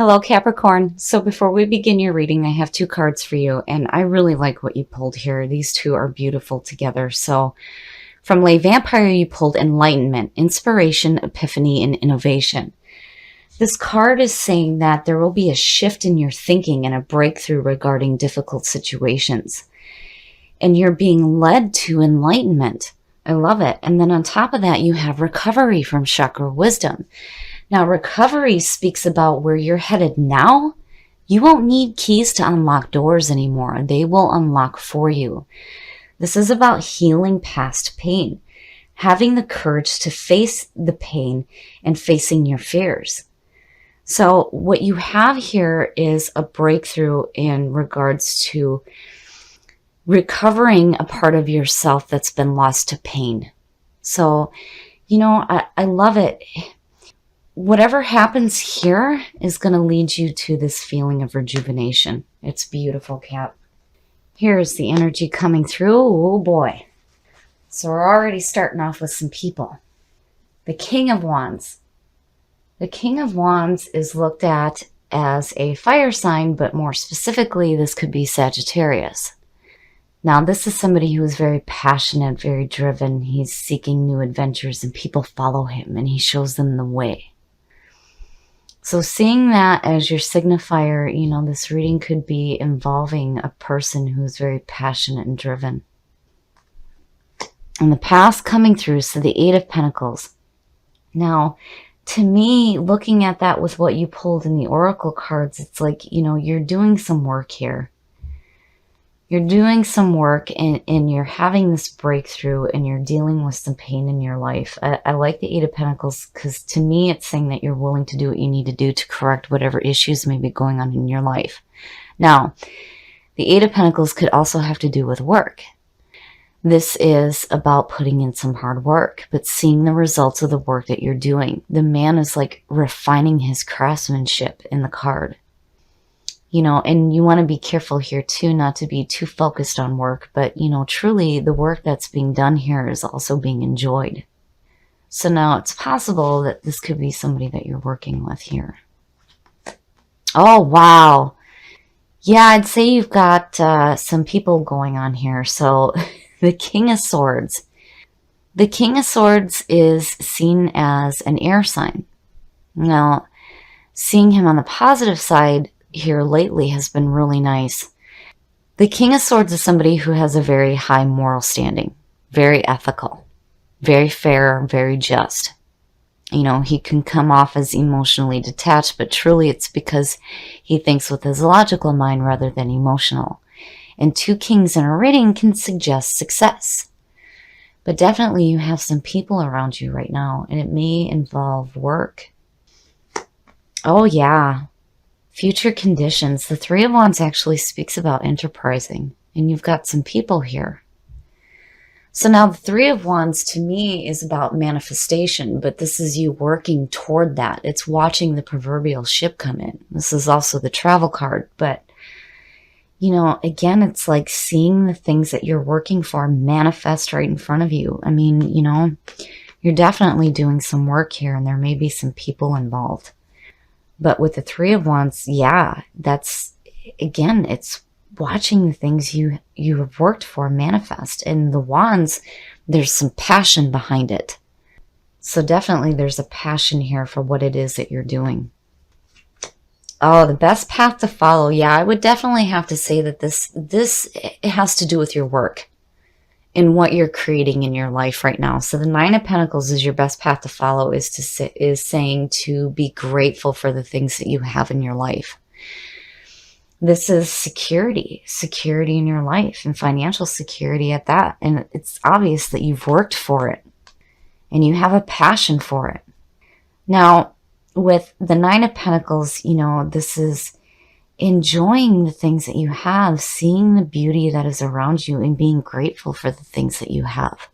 Hello, Capricorn. So before we begin your reading, I have two cards for you, and I really like what you pulled here. These two are beautiful together. So from Lay Vampire, you pulled Enlightenment, Inspiration, Epiphany, and Innovation. This card is saying that there will be a shift in your thinking and a breakthrough regarding difficult situations. And you're being led to enlightenment. I love it. And then on top of that, you have recovery from chakra wisdom. Now, recovery speaks about where you're headed now. You won't need keys to unlock doors anymore. They will unlock for you. This is about healing past pain, having the courage to face the pain and facing your fears. So what you have here is a breakthrough in regards to recovering a part of yourself that's been lost to pain. So, I love it. Whatever happens here is going to lead you to this feeling of rejuvenation. It's beautiful, Cap. Here's the energy coming through. Oh, boy. So we're already starting off with some people. The King of Wands. The King of Wands is looked at as a fire sign, but more specifically, this could be Sagittarius. Now, this is somebody who is very passionate, very driven. He's seeking new adventures, and people follow him, and he shows them the way. So seeing that as your signifier, this reading could be involving a person who's very passionate and driven. And the past coming through, so the Eight of Pentacles. Now, to me, looking at that with what you pulled in the Oracle cards, it's like, you're doing some work here. You're doing some work and you're having this breakthrough and you're dealing with some pain in your life. I like the Eight of Pentacles because to me it's saying that you're willing to do what you need to do to correct whatever issues may be going on in your life. Now, the Eight of Pentacles could also have to do with work. This is about putting in some hard work, but seeing the results of the work that you're doing. The man is like refining his craftsmanship in the card. And you want to be careful here too, not to be too focused on work, but, truly the work that's being done here is also being enjoyed. So now it's possible that this could be somebody that you're working with here. Oh, wow. Yeah, I'd say you've got some people going on here. So the King of Swords. The King of Swords is seen as an air sign. Now, seeing him on the positive side here lately has been really nice. The King of Swords is somebody who has a very high moral standing, very ethical, very fair, very just. He can come off as emotionally detached, but truly it's because he thinks with his logical mind rather than emotional. And two kings in a reading can suggest success. But definitely you have some people around you right now, and it may involve work. Oh, yeah. Future conditions. The Three of Wands actually speaks about enterprising, and you've got some people here. So now the Three of Wands to me is about manifestation, but this is you working toward that. It's watching the proverbial ship come in. This is also the travel card, but again, it's like seeing the things that you're working for manifest right in front of you. I mean, you're definitely doing some work here, and there may be some people involved. But with the Three of Wands, yeah, that's, again, it's watching the things you have worked for manifest. And the Wands, there's some passion behind it. So definitely there's a passion here for what it is that you're doing. Oh, the best path to follow. Yeah, I would definitely have to say that this it has to do with your work and what you're creating in your life right now. So the Nine of Pentacles is your best path to follow, is saying to be grateful for the things that you have in your life. This is security in your life, and financial security at that. And it's obvious that you've worked for it and you have a passion for it. Now, with the Nine of Pentacles, this is enjoying the things that you have, seeing the beauty that is around you, and being grateful for the things that you have.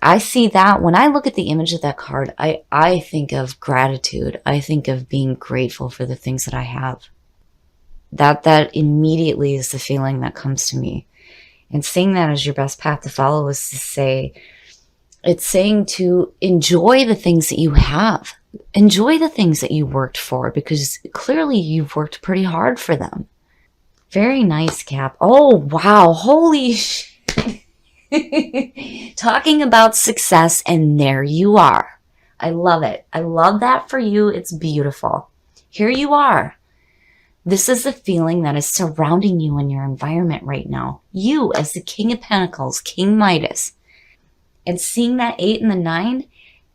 I see that when I look at the image of that card, I think of gratitude. I think of being grateful for the things that I have. That immediately is the feeling that comes to me. And seeing that as your best path to follow is to say, it's saying to enjoy the things that you have. Enjoy the things that you worked for, because clearly you've worked pretty hard for them. Very nice, Cap. Oh, wow. Holy shit. Talking about success, and there you are. I love it. I love that for you. It's beautiful. Here you are. This is the feeling that is surrounding you in your environment right now. You, as the King of Pentacles, King Midas, and seeing that 8 and the 9,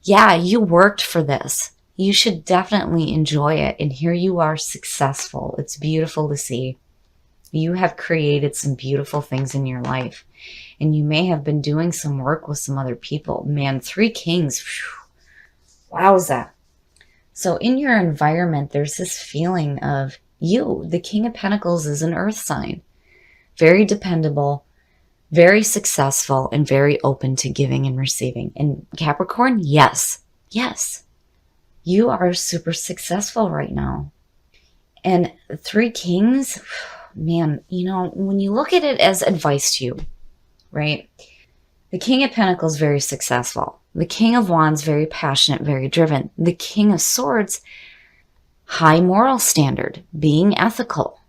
yeah, you worked for this. You should definitely enjoy it. And here you are, successful. It's beautiful to see. You have created some beautiful things in your life. And you may have been doing some work with some other people. Man, 3 kings. Whew, wowza. So in your environment, there's this feeling of you, the King of Pentacles, is an earth sign. Very dependable, very successful, and very open to giving and receiving. And Capricorn, yes, yes, you are super successful right now. And 3 kings, man, you know, when you look at it as advice to you, right? The King of Pentacles, very successful. The King of Wands, very passionate, very driven. The King of Swords, high moral standard, being ethical,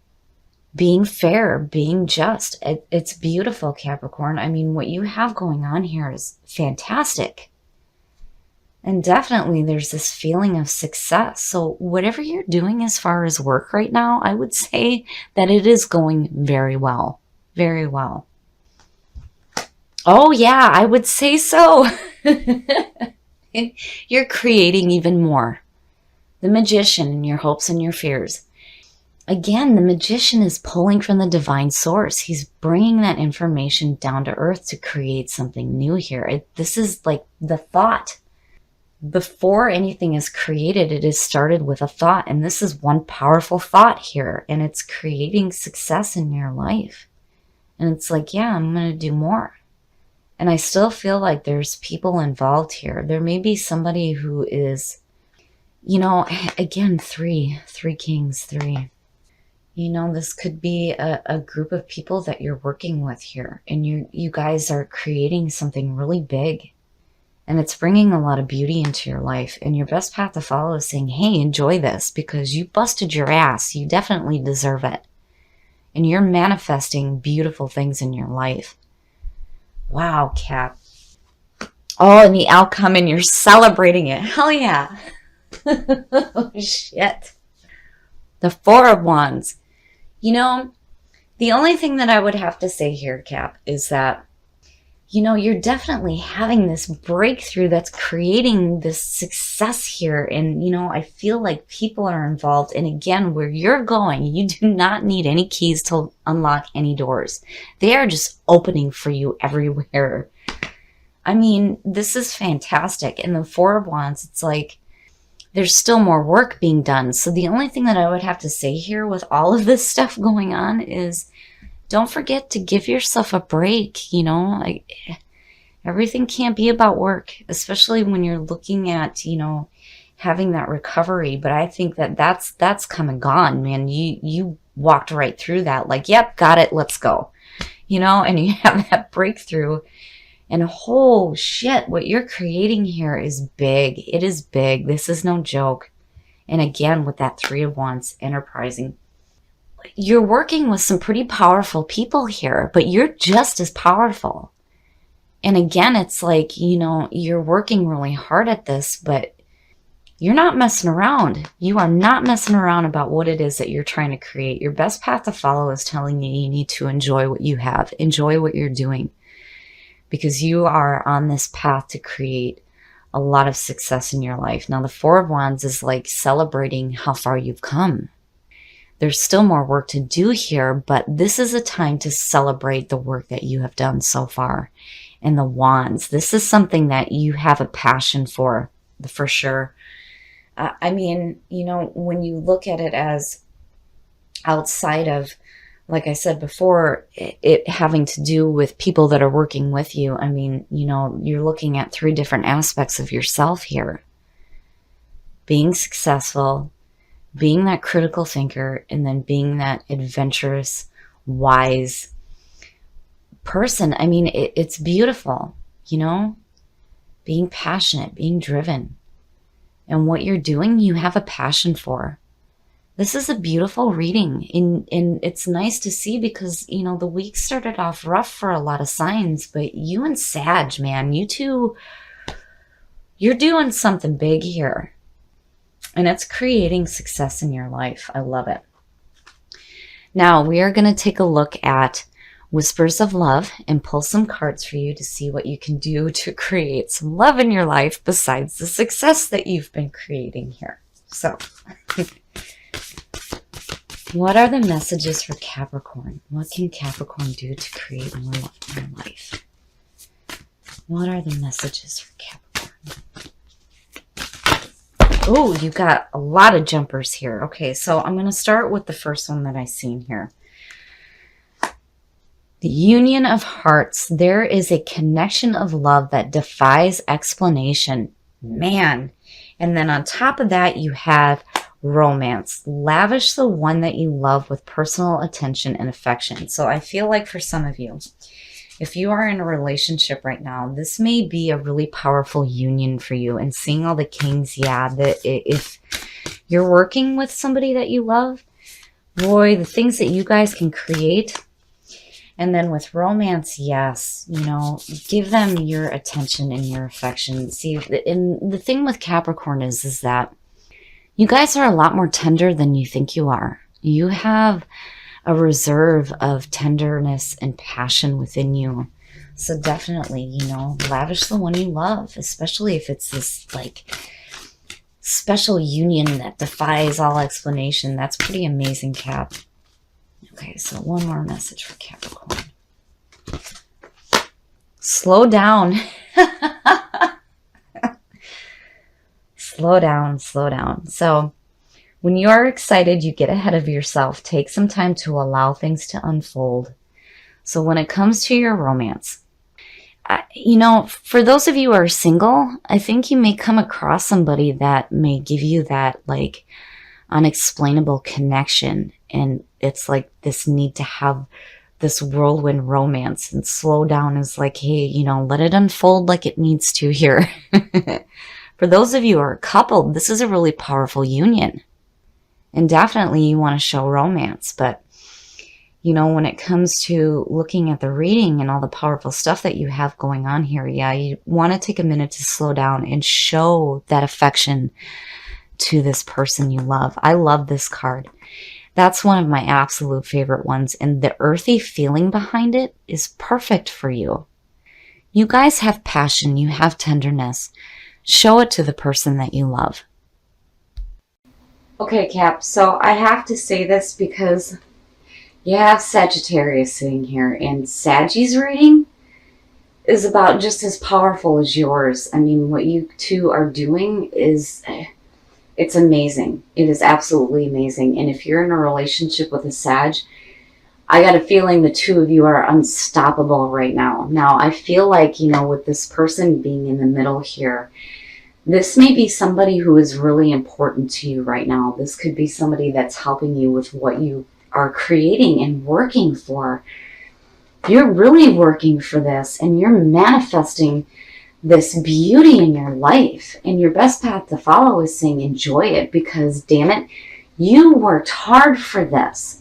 being fair, being just. It's beautiful, Capricorn. I mean, what you have going on here is fantastic. And definitely there's this feeling of success. So whatever you're doing as far as work right now, I would say that it is going very well. Very well. Oh yeah, I would say so. You're creating even more. The Magician in your hopes and your fears. Again, the Magician is pulling from the divine source. He's bringing that information down to earth to create something new here. This is like the thought. Before anything is created, it is started with a thought. And this is one powerful thought here. And it's creating success in your life. And it's like, yeah, I'm going to do more. And I still feel like there's people involved here. There may be somebody who is, you know, again, 3 kings, 3. You know, this could be a group of people that you're working with here. And you guys are creating something really big. And it's bringing a lot of beauty into your life. And your best path to follow is saying, hey, enjoy this because you busted your ass. You definitely deserve it. And you're manifesting beautiful things in your life. Wow, Cap. Oh, and the outcome, and you're celebrating it. Hell yeah. Oh, shit. The 4 of Wands. You know, the only thing that I would have to say here, Cap, is that, you know, you're definitely having this breakthrough that's creating this success here. And, you know, I feel like people are involved. And again, where you're going, you do not need any keys to unlock any doors. They are just opening for you everywhere. I mean, this is fantastic. And the 4 of Wands, it's like, there's still more work being done. So the only thing that I would have to say here with all of this stuff going on is don't forget to give yourself a break. You know, like everything can't be about work, especially when you're looking at, you know, having that recovery. But I think that that's come and gone, man. You walked right through that. Like, yep, got it. Let's go. You know, and you have that breakthrough. And oh shit, what you're creating here is big. It is big. This is no joke. And again, with that 3 of Wands, enterprising. You're working with some pretty powerful people here, but you're just as powerful. And again, it's like, you know, you're working really hard at this, but you're not messing around. You are not messing around about what it is that you're trying to create. Your best path to follow is telling you need to enjoy what you have. Enjoy what you're doing. Because you are on this path to create a lot of success in your life. Now, the 4 of Wands is like celebrating how far you've come. There's still more work to do here, but this is a time to celebrate the work that you have done so far. And the Wands, this is something that you have a passion for sure. I mean, you know, when you look at it as outside of, like I said before, it having to do with people that are working with you. I mean, you know, you're looking at 3 different aspects of yourself here. Being successful, being that critical thinker, and then being that adventurous, wise person. I mean, it's beautiful, you know, being passionate, being driven. and what you're doing, you have a passion for. This is a beautiful reading, and it's nice to see because, you know, the week started off rough for a lot of signs, but you and Sag, man, you two, you're doing something big here, and it's creating success in your life. I love it. Now, we are going to take a look at Whispers of Love and pull some cards for you to see what you can do to create some love in your life besides the success that you've been creating here. So, what are the messages for Capricorn? What can Capricorn do to create more love in their life? What are the messages for Capricorn? Oh, you got a lot of jumpers here. Okay, so I'm going to start with the first one that I seen here. The Union of Hearts. There is a connection of love that defies explanation. Man. And then on top of that, you have romance. Lavish the one that you love with personal attention and affection. So I feel like for some of you, if you are in a relationship right now, this may be a really powerful union for you. And seeing all the kings, yeah, that if you're working with somebody that you love, boy, the things that you guys can create. And then with romance, yes, you know, give them your attention and your affection. See, and the thing with Capricorn is that you guys are a lot more tender than you think you are. You have a reserve of tenderness and passion within you. So definitely, you know, lavish the one you love, especially if it's this like special union that defies all explanation. That's pretty amazing, Cap. Okay, so one more message for Capricorn. Slow down. Slow down, slow down. So when you are excited, you get ahead of yourself. Take some time to allow things to unfold. So when it comes to your romance, you know, for those of you who are single, I think you may come across somebody that may give you that like unexplainable connection. And it's like this need to have this whirlwind romance, and slow down is like, hey, you know, let it unfold like it needs to here. For those of you who are coupled, this is a really powerful union. And definitely you want to show romance. But, you know, when it comes to looking at the reading and all the powerful stuff that you have going on here, yeah, you want to take a minute to slow down and show that affection to this person you love. I love this card. That's one of my absolute favorite ones. And the earthy feeling behind it is perfect for you. You guys have passion. You have tenderness. Show it to the person that you love. Okay, Cap, so I have to say this because you have Sagittarius sitting here, and Saggy's reading is about just as powerful as yours. I mean, what you two are doing is, it's amazing. It is absolutely amazing. And if you're in a relationship with a Sag, I got a feeling the two of you are unstoppable right now. Now, I feel like, you know, with this person being in the middle here, this may be somebody who is really important to you right now. This could be somebody that's helping you with what you are creating and working for. You're really working for this, and you're manifesting this beauty in your life. And your best path to follow is saying enjoy it, because damn it, you worked hard for this.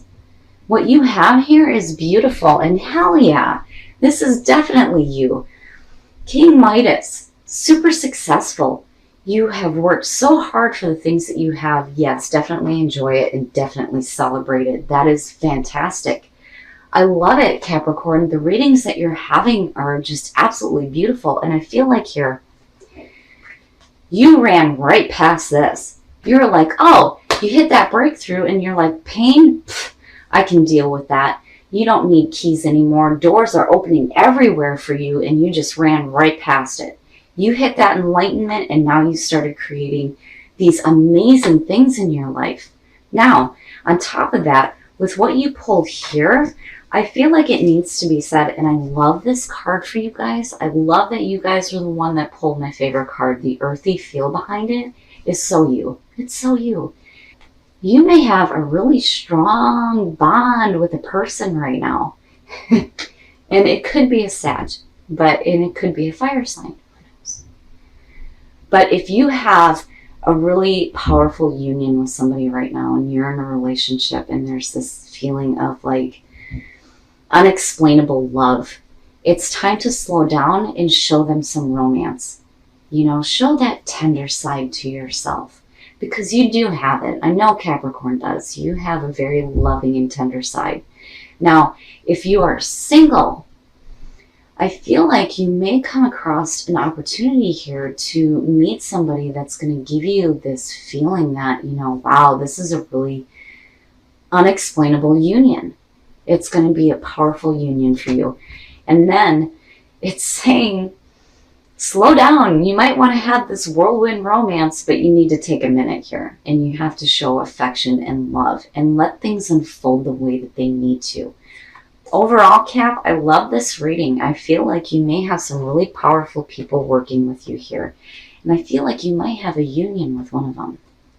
What you have here is beautiful, and hell yeah, this is definitely you. King Midas, super successful. You have worked so hard for the things that you have. Yes, definitely enjoy it and definitely celebrate it. That is fantastic. I love it, Capricorn. The readings that you're having are just absolutely beautiful. And I feel like here, you ran right past this. You're like, oh, you hit that breakthrough and you're like, pain? Pfft, I can deal with that. You don't need keys anymore. Doors are opening everywhere for you, and you just ran right past it. You hit that enlightenment, and now you started creating these amazing things in your life. Now, on top of that, with what you pulled here, I feel like it needs to be said, and I love this card for you guys. I love that you guys are the one that pulled my favorite card. The earthy feel behind it is so you. It's so you. You may have a really strong bond with a person right now. And it could be a Sag, and it could be a fire sign. But if you have a really powerful union with somebody right now, and you're in a relationship, and there's this feeling of like unexplainable love. It's time to slow down and show them some romance. You know, show that tender side to yourself, because you do have it. I know Capricorn does. You have a very loving and tender side. Now, if you are single, I feel like you may come across an opportunity here to meet somebody that's going to give you this feeling that, you know, wow, this is a really unexplainable union. It's going to be a powerful union for you. And then it's saying, slow down. You might want to have this whirlwind romance, but you need to take a minute here. And you have to show affection and love and let things unfold the way that they need to. Overall, Cap, I love this reading. I feel like you may have some really powerful people working with you here. And I feel like you might have a union with one of them.